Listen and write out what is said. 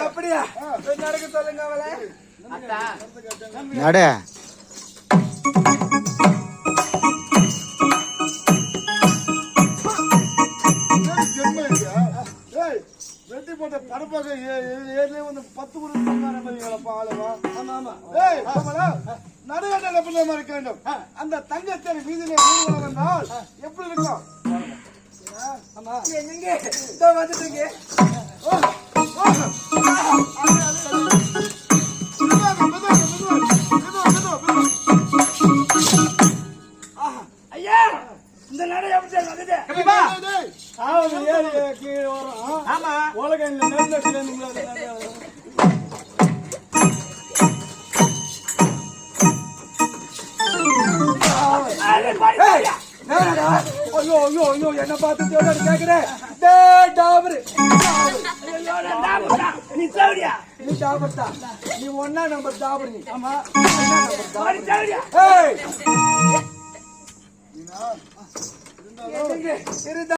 அப்படியா நடக்க சொல்லுங்க அவளை நட வெட்டி போட்ட கடப்பாக ஏற்கனவே வந்து 10 நடுகட்டல பிள்ளை இருக்க வேண்டும். அந்த தங்கத்தை வீதியிலே ஊர்வலம் வந்தால் எப்படி இருக்கும்? ஆமா எங்க இதோ வந்துட்டீங்க. ஐயா இந்த நடை எப்படி வந்துட்டு கீழே வரும். ஆமா உலகம் ஐயோ ஐயோ ஐயோ என்ன பார்த்து கேக்குறேன். நீ சாவடியா நீ டாபர்டா நீ 1 நம்பர் டாபர் நீ. ஆமா இருந்தா